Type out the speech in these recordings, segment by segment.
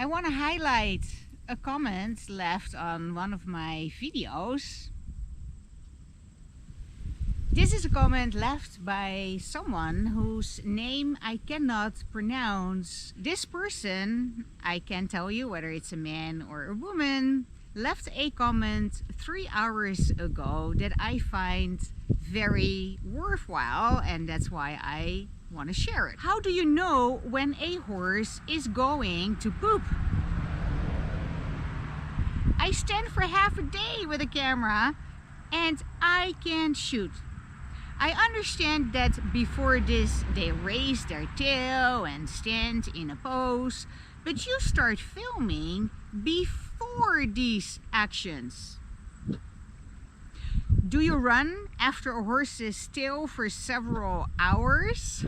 I want to highlight a comment left on one of my videos. This is a comment left by someone whose name I cannot pronounce. This person, I can't tell you whether it's a man or a woman, left a comment 3 hours ago that I find very worthwhile, and that's why I want to share it. How do you know when a horse is going to poop? I stand for half a day with a camera and I can't shoot. I understand that before this they raise their tail and stand in a pose, but you start filming before these actions. Do you run after a horse's tail for several hours?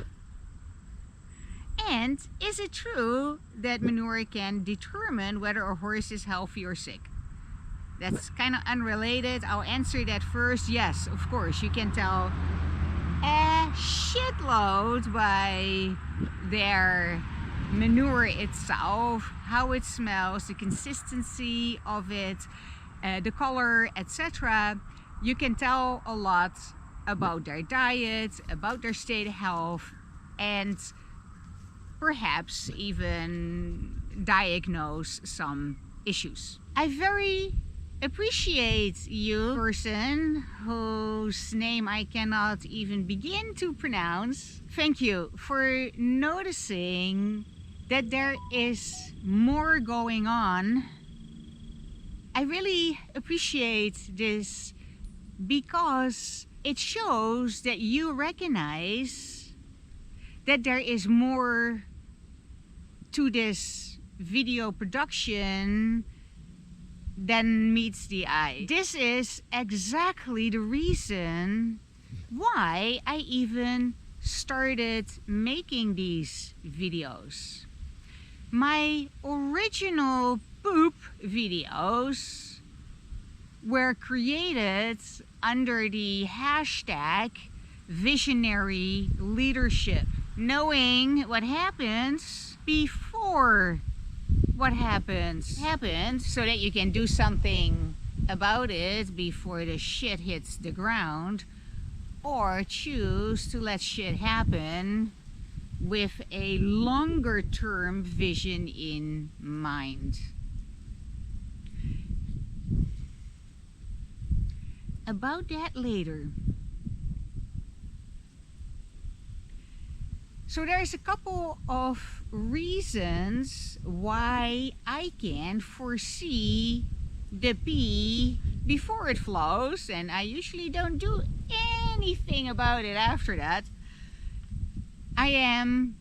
And is it true that manure can determine whether a horse is healthy or sick? That's kind of unrelated. I'll answer that first. Yes, of course, you can tell a shitload by their manure itself, how it smells, the consistency of it, the color, etc. You can tell a lot about their diet, about their state of health, and perhaps even diagnose some issues. I very appreciate you, person whose name I cannot even begin to pronounce. Thank you for noticing that there is more going on. I really appreciate this because it shows that you recognize that there is more to this video production than meets the eye. This is exactly the reason why I even started making these videos. My original poop videos were created under the hashtag visionary leadership, knowing what happens before what happens so that you can do something about it before the shit hits the ground, or choose to let shit happen with a longer term vision in mind. About that later. So there's a couple of reasons why I can foresee the pee before it flows, and I usually don't do anything about it after that. I am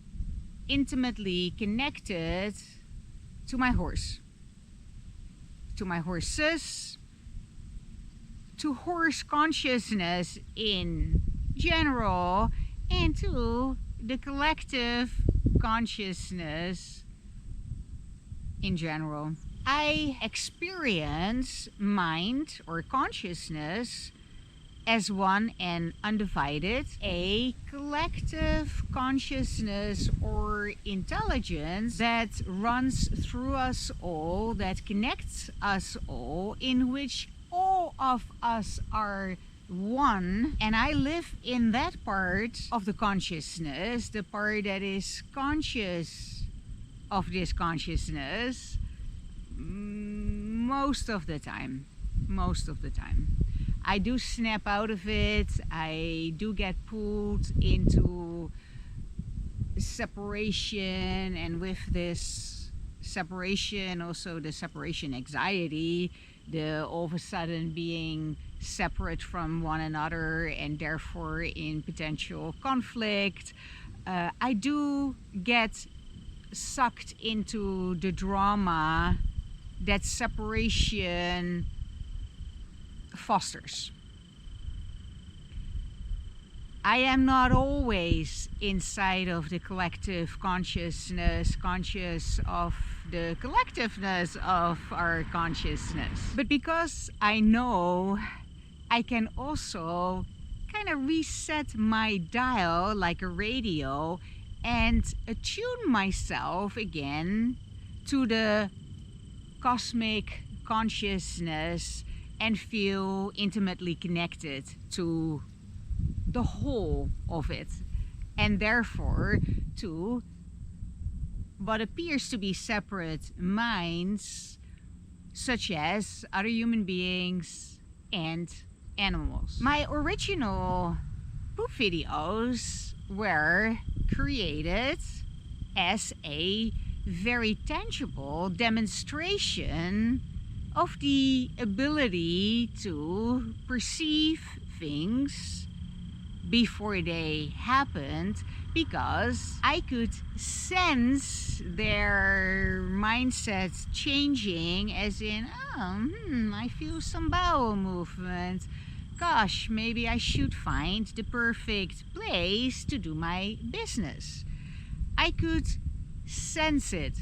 intimately connected to my horse, to my horses, to horse consciousness in general, and to the collective consciousness in general. I experience mind or consciousness as one and undivided, a collective consciousness or intelligence that runs through us all, that connects us all, in which all of us are one, and I live in that part of the consciousness, the part that is conscious of this consciousness most of the time. I do snap out of it. I do get pulled into separation, and with this separation also the separation anxiety, the all of a sudden being separate from one another and therefore in potential conflict. I do get sucked into the drama that separation fosters. I am not always inside of the collective consciousness, conscious of the collectiveness of our consciousness. But because I know I can also kind of reset my dial like a radio and attune myself again to the cosmic consciousness and feel intimately connected to the whole of it, and therefore to what appears to be separate minds, such as other human beings and animals. My original poop videos were created as a very tangible demonstration of the ability to perceive things before they happened, because I could sense their mindsets changing, as in, I feel some bowel movement. Gosh, maybe I should find the perfect place to do my business. I could sense it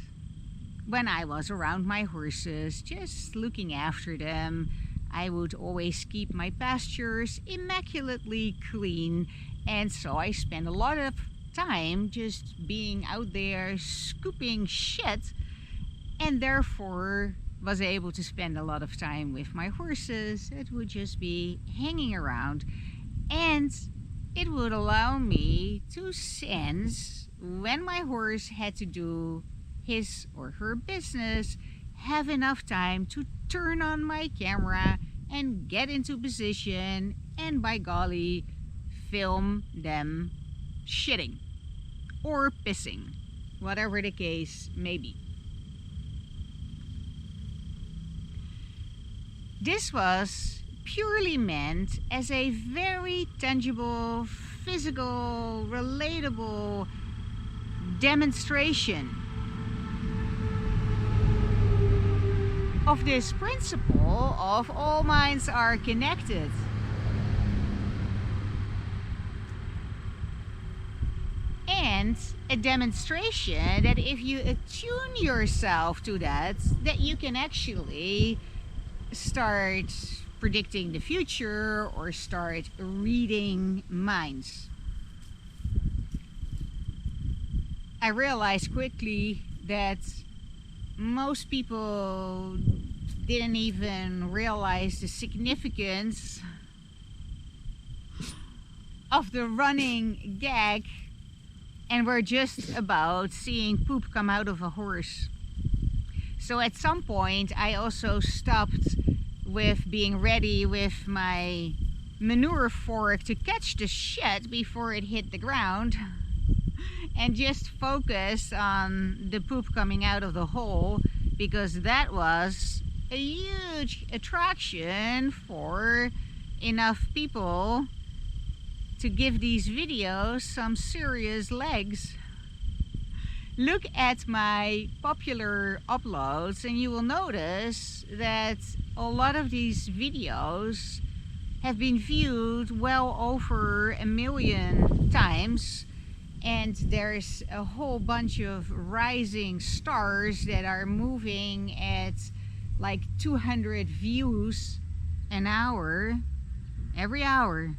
when I was around my horses, just looking after them. I would always keep my pastures immaculately clean, and so I spent a lot of time just being out there scooping shit, and therefore was able to spend a lot of time with my horses that would just be hanging around, and it would allow me to sense when my horse had to do his or her business, have enough time to turn on my camera and get into position, and by golly, film them shitting or pissing, whatever the case may be. This was purely meant as a very tangible, physical, relatable demonstration of this principle of all minds are connected. And a demonstration that if you attune yourself to that you can actually start predicting the future or start reading minds. I realized quickly that most people didn't even realize the significance of the running gag and were just about seeing poop come out of a horse. So at some point I also stopped with being ready with my manure fork to catch the shit before it hit the ground, and just focus on the poop coming out of the hole, because that was a huge attraction for enough people to give these videos some serious legs. Look at my popular uploads and you will notice that a lot of these videos have been viewed well over 1 million times, and there's a whole bunch of rising stars that are moving at like 200 views an hour, every hour.